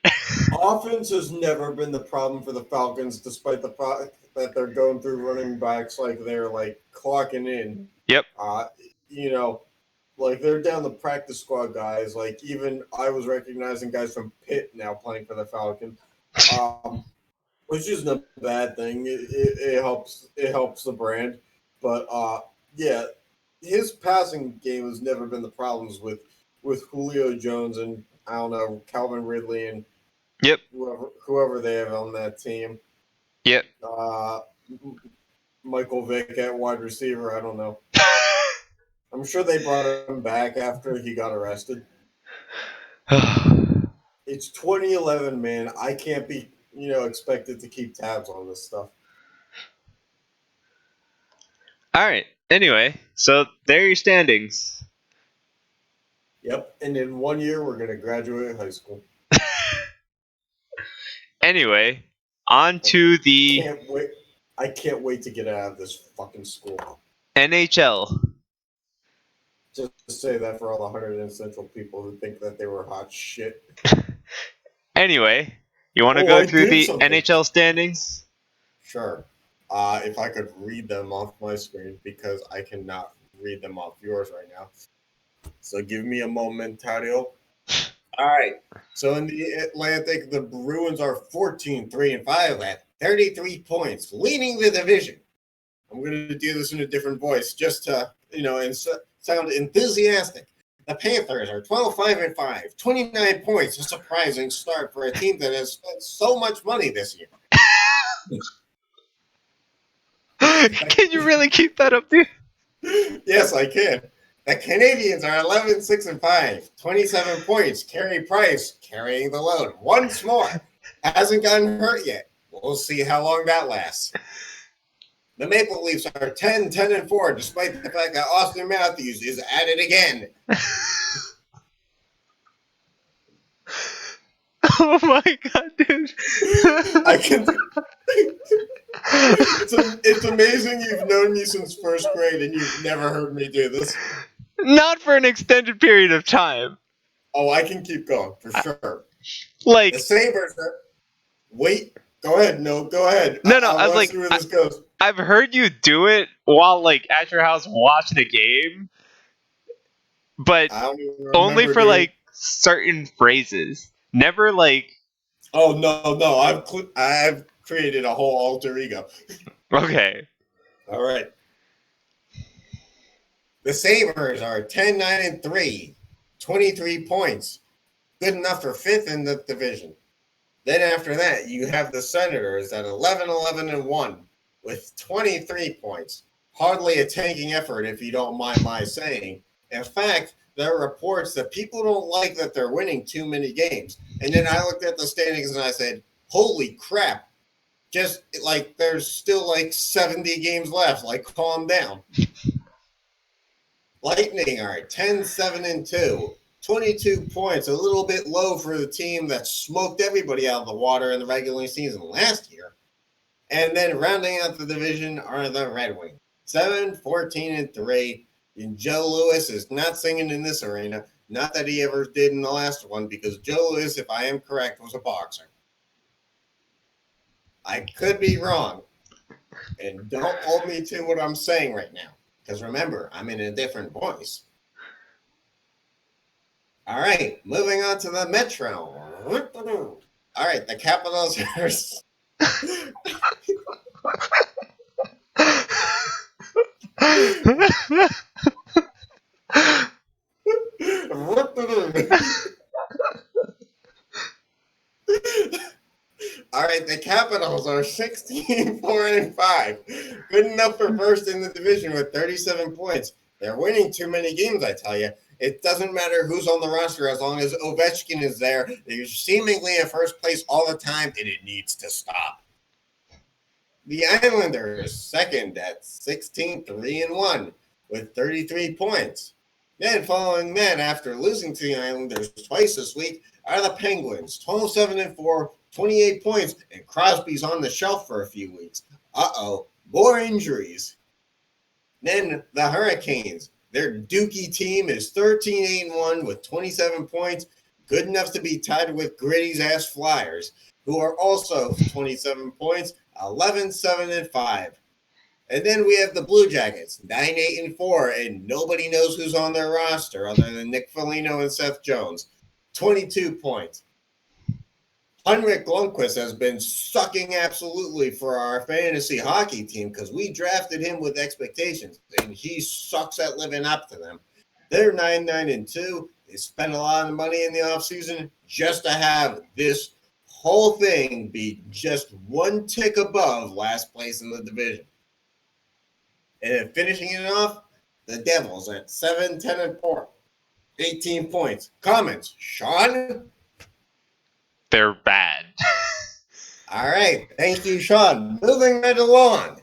offense has never been the problem for the Falcons, despite the fact that they're going through running backs like they're clocking in. Yep. They're down the practice squad guys. Even I was recognizing guys from Pitt now playing for the Falcons, which isn't a bad thing. It helps. It helps the brand, but yeah, his passing game has never been the problems with Julio Jones and I don't know Calvin Ridley and Yep. whoever they have on that team. Yep. Michael Vick at wide receiver. I don't know. I'm sure they brought him back after he got arrested. It's 2011, man. I can't be, expected to keep tabs on this stuff. All right. Anyway, so there are your standings. Yep. And in 1 year, we're going to graduate high school. Anyway, on to the I can't wait to get out of this fucking school. NHL. Just to say that for all the 100 Central people who think that they were hot shit. Anyway, you want to go through the something. NHL standings? Sure. If I could read them off my screen, because I cannot read them off yours right now. So give me a momentario. All right. So in the Atlantic, the Bruins are 14-3-5 at 33 points, leading the division. I'm going to do this in a different voice just to, sound enthusiastic. The Panthers are 12-5-5, 29 points, a surprising start for a team that has spent so much money this year. Can you really keep that up, dude? Yes, I can. The Canadians are 11-6-5, 27 points. Carey Price carrying the load once more. Hasn't gotten hurt yet. We'll see how long that lasts. The Maple Leafs are 10-4, despite the fact that Austin Matthews is at it again. Oh my god, dude. I can. It's amazing you've known me since first grade and you've never heard me do this. Not for an extended period of time. Oh, I can keep going for sure. The Sabres are. Wait, go ahead. No, go ahead. No, I'll see where this goes. I've heard you do it while at your house watching a game, but only for certain phrases. Never Oh no! I've created a whole alter ego. Okay. All right. The Sabres are 10-9-3, 23 points, good enough for 5th in the division. Then after that, you have the Senators at 11-11-1 with 23 points. Hardly a tanking effort, if you don't mind my saying. In fact, there are reports that people don't like that they're winning too many games. And then I looked at the standings and I said, holy crap. Just like there's still like 70 games left. Like, calm down. Lightning are 10-7-2. 22 points, a little bit low for the team that smoked everybody out of the water in the regular season last year. And then rounding out the division are the Red Wings, 7-14-3. And Joe Louis is not singing in this arena. Not that he ever did in the last one, because Joe Louis, if I am correct, was a boxer. I could be wrong. And don't hold me to what I'm saying right now. Because remember, I'm in a different voice. All right, moving on to the Metro. All right, the Capitals are. All right, the Capitals are 16-4-5. Good enough for first in the division with 37 points. They're winning too many games, I tell you. It doesn't matter who's on the roster as long as Ovechkin is there. They're seemingly in first place all the time, and it needs to stop. The Islanders second at 16-3-1 with 33 points. Then following that, after losing to the Islanders twice this week, are the Penguins, 12-7-4, 28 points, and Crosby's on the shelf for a few weeks. More injuries. Then the Hurricanes, their Dookie team is 13-8-1 with 27 points, good enough to be tied with Gritty's ass Flyers, who are also 27 points, 11-7-5. And then we have the Blue Jackets, 9-8-4, and nobody knows who's on their roster other than Nick Foligno and Seth Jones, 22 points. Henrik Lundqvist has been sucking absolutely for our fantasy hockey team because we drafted him with expectations, and he sucks at living up to them. They're 9-9-2. They spent a lot of money in the offseason just to have this whole thing be just one tick above last place in the division. And finishing it off, the Devils at 7-10-4, 18 points. Comments, Sean? They're bad. All right. Thank you, Sean. Moving right along.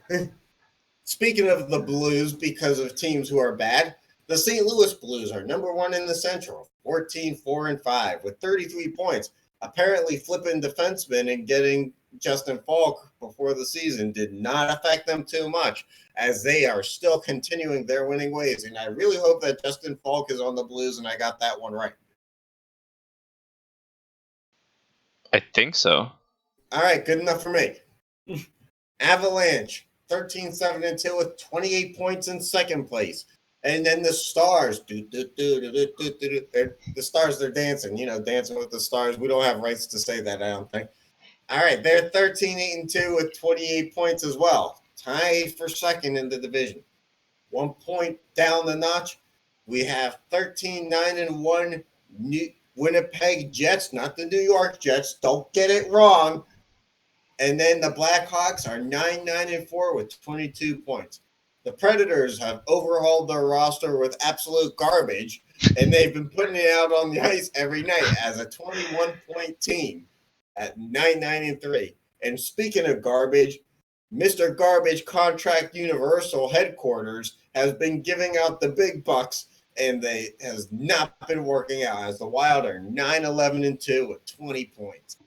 Speaking of the Blues, because of teams who are bad, the St. Louis Blues are number one in the Central, 14-4-5 with 33 points. Apparently, flipping defensemen and getting Justin Falk before the season did not affect them too much, as they are still continuing their winning ways. And I really hope that Justin Falk is on the Blues and I got that one right. I think so. All right, good enough for me. Avalanche, 13-7-2 with 28 points in second place. And then the Stars, the Stars, they're dancing, dancing with the Stars. We don't have rights to say that, I don't think. All right, they're 13-8-2 with 28 points as well. Tied for second in the division. 1 point down the notch. We have 13-9-1 Winnipeg Jets, not the New York Jets. Don't get it wrong. And then the Blackhawks are 9-9-4 with 22 points. The Predators have overhauled their roster with absolute garbage, and they've been putting it out on the ice every night as a 21-point team at 9-9-3. And speaking of garbage, Mr. Garbage Contract Universal headquarters has been giving out the big bucks, and they has not been working out as the Wild are 9-11-2 with 20 points.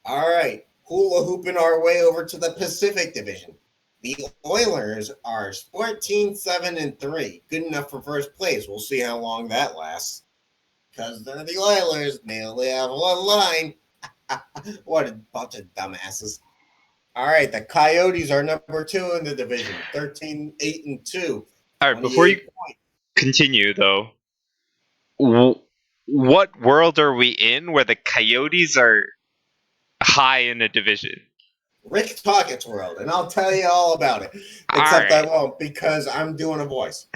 All right, hula hooping our way over to the Pacific Division. The Oilers are 14-7-3, good enough for first place. We'll see how long that lasts. Because they're the Oilers, they only have one line. What a bunch of dumbasses. All right, the Coyotes are number 2 in the division, 13-8-2. All right, before you continue, though, what world are we in where the Coyotes are high in a division? Rick Tockett's world, and I'll tell you all about it. Except I won't, because I'm doing a voice.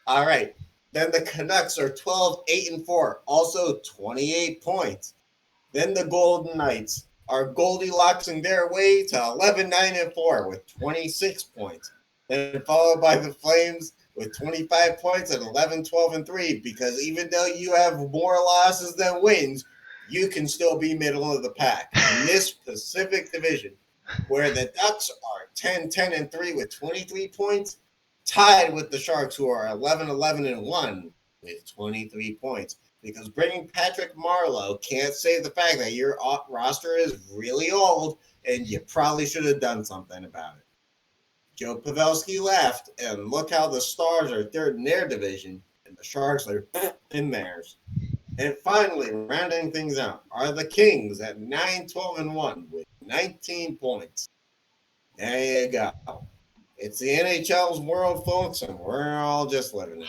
All right. Then the Canucks are 12-8-4, also 28 points. Then the Golden Knights are Goldilocks-ing their way to 11-9-4 with 26 points. Then followed by the Flames with 25 points at 11-12-3, because even though you have more losses than wins, you can still be middle of the pack. In this Pacific Division, where the Ducks are 10-10-3 with 23 points, tied with the Sharks, who are 11-11-1 with 23 points. Because bringing Patrick Marleau can't save the fact that your roster is really old and you probably should have done something about it. Joe Pavelski left, and look how the Stars are third in their division, and the Sharks are in theirs. And finally, rounding things out, are the Kings at 9-12-1 with 19 points. There you go. It's the NHL's world, folks, and we're all just living in it.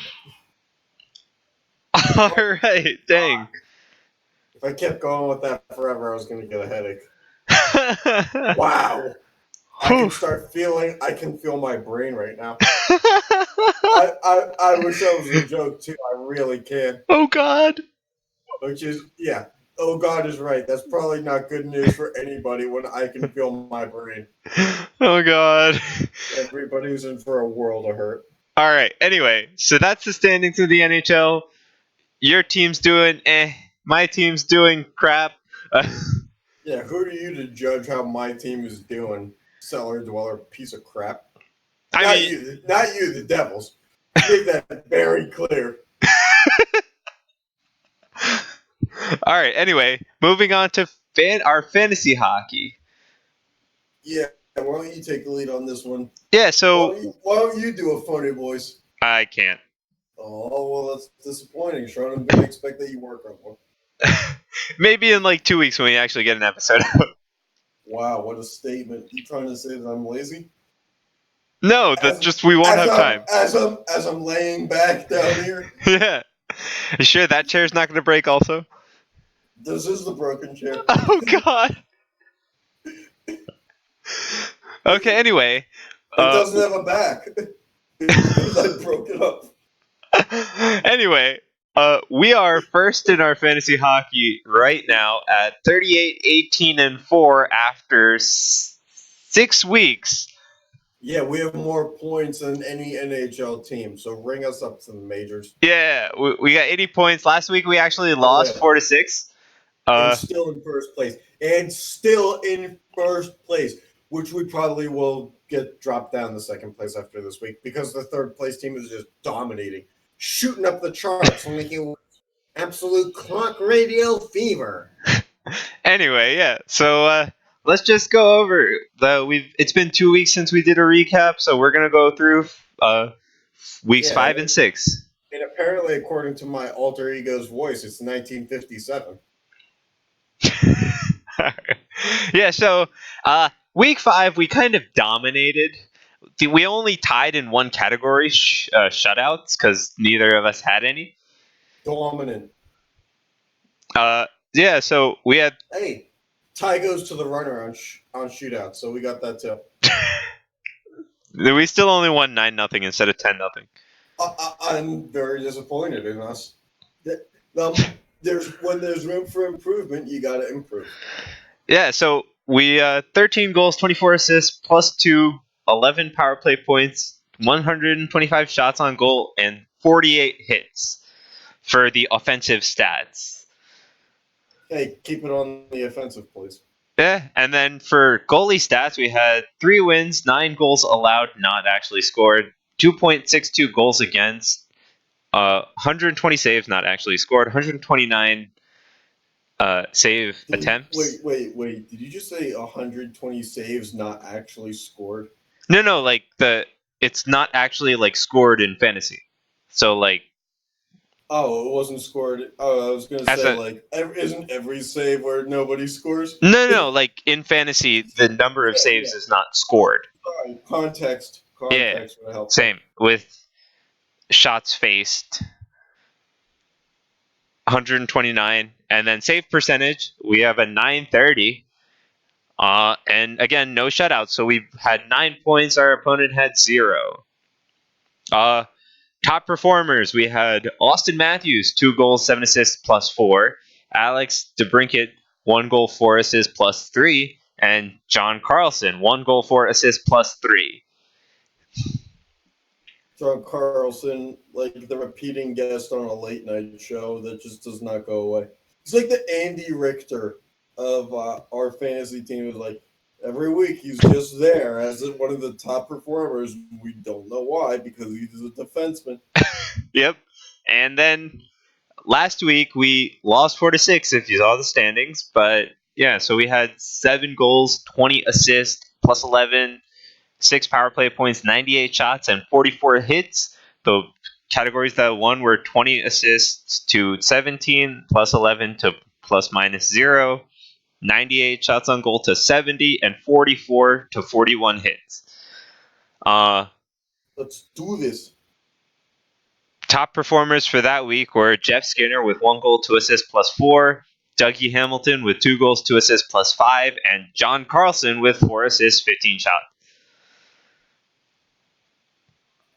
All right, dang. If I kept going with that forever, I was going to get a headache. Wow. I can feel my brain right now. I wish that was a joke too. I really can. Oh God. Which is, yeah. Oh God is right. That's probably not good news for anybody when I can feel my brain. Oh God. Everybody's in for a world of hurt. All right. Anyway, so that's the standings of the NHL. Your team's doing my team's doing crap. Yeah, who are you to judge how my team is doing? Cellar dweller, piece of crap. Not you, the Devils. Make that very clear. All right. Anyway, moving on to our fantasy hockey. Yeah, why don't you take the lead on this one? Yeah. So why don't you do a funny voice? I can't. Oh well, that's disappointing, Sean. I'm gonna expect that you work on one. Maybe in like 2 weeks when we actually get an episode. Wow, what a statement! You trying to say that I'm lazy? No, that's just we won't have time. As I'm laying back down here. Yeah. You sure that chair's not going to break also? This is the broken chair. Oh God. Okay. Anyway. It doesn't have a back. Because I broke it up. Anyway, we are first in our fantasy hockey right now at 38-18-4 after 6 weeks. Yeah, we have more points than any NHL team, so ring us up to the majors. Yeah, we got 80 points. Last week we actually lost 4-6. And still in first place. Which we probably will get dropped down to second place after this week because the third place team is just dominating, shooting up the charts, making absolute clock radio fever. Anyway, yeah. So let's just go over it's been 2 weeks since we did a recap, so we're gonna go through weeks 5 and 6. And apparently, according to my alter ego's voice, it's 1957. Yeah. So week 5 we kind of dominated. We only tied in one category, shutouts, because neither of us had any. Dominant. Yeah, so we had. Hey, tie goes to the runner on shootout, so we got that too. We still only won 9-0 instead of 10-0. I'm very disappointed in us. When there's room for improvement, you got to improve. Yeah, so we 13 goals, 24 assists, plus 2, 11 power play points, 125 shots on goal, and 48 hits for the offensive stats. Hey, keep it on the offensive, please. Yeah, and then for goalie stats, we had 3 wins, 9 goals allowed, not actually scored, 2.62 goals against, 120 saves, not actually scored, 129 save attempts. Wait. Did you just say 120 saves, not actually scored? No, like it's not actually like scored in fantasy. So like. Oh, it wasn't scored. Oh, I was gonna say isn't every save where nobody scores? No. Like in fantasy, the number of saves is not scored. Sorry, context Yeah, would help. same with shots faced. 129, and then save percentage we have a 930. And again, no shutouts, so we've had 9 points. Our opponent had 0. Top performers, we had Austin Matthews, 2 goals, 7 assists, plus 4. Alex DeBrincat, 1 goal, 4 assists, +3, and John Carlson, 1 goal, 4 assists, +3. John Carlson, like the repeating guest on a late night show that just does not go away. He's like the Andy Richter of our fantasy team. Is like every week he's just there as one of the top performers. We don't know why because he's a defenseman. Yep. And then last week we lost 4-6 if you saw the standings, but yeah, so we had 7 goals, 20 assists, +11, 6 power play points, 98 shots, and 44 hits. The categories that won were 20 assists to 17, +11 to ±0, 98 shots on goal to 70, and 44 to 41 hits. Let's do this. Top performers for that week were Jeff Skinner with 1 goal, 2 assists, +4, Dougie Hamilton with 2 goals, 2 assists, +5, and John Carlson with 4 assists, 15 shots.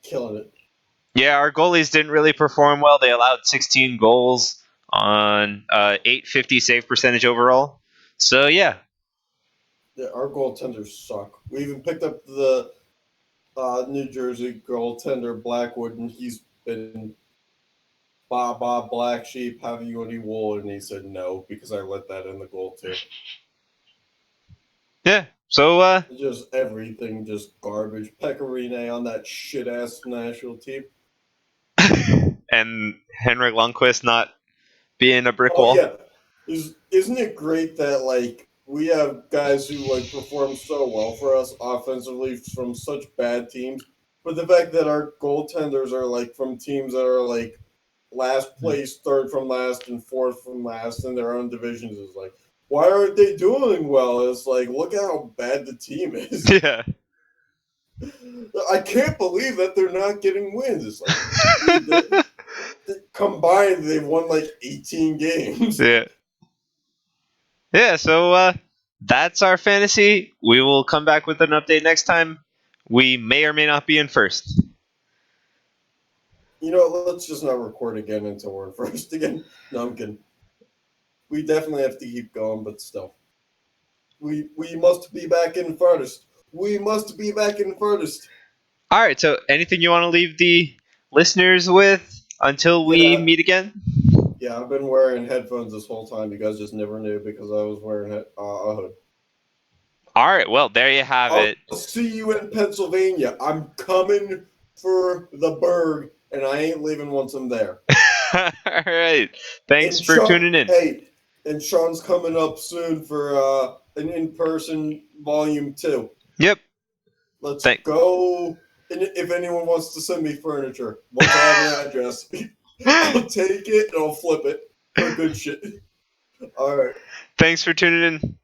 Killing it. Yeah, our goalies didn't really perform well. They allowed 16 goals on 850 save percentage overall. So, yeah. Yeah, our goaltenders suck. We even picked up the New Jersey goaltender Blackwood, and he's been Bob Black Sheep, have you any wool? And he said no because I let that in the goal too. Yeah. So just everything, just garbage. Pecorine on that shit ass national team. and Henrik Lundqvist not being a brick Oh wall. yeah, isn't it great that like we have guys who like perform so well for us offensively from such bad teams, but the fact that our goaltenders are like from teams that are like last place, third from last, and fourth from last in their own divisions is like, why aren't they doing well? It's like, look at how bad the team is. Yeah. I can't believe that they're not getting wins. It's like, combined, they've won like 18 games. Yeah. Yeah, so that's our fantasy. We will come back with an update next time. We may or may not be in first. You know, let's just not record again until we're in first again. No, I'm kidding. We definitely have to keep going, but still. We must be back in first. We must be back in first. All right, so anything you want to leave the listeners with until we meet again? Yeah, I've been wearing headphones this whole time. You guys just never knew because I was wearing a hood. All right, well, there you have it. I'll see you in Pennsylvania. I'm coming for the Berg, and I ain't leaving once I'm there. All right. Thanks for tuning in. Hey, and Sean's coming up soon for an in-person volume 2. Yep. Let's go. And if anyone wants to send me furniture, once I have an address, I'll take it and I'll flip it for good shit. All right. Thanks for tuning in.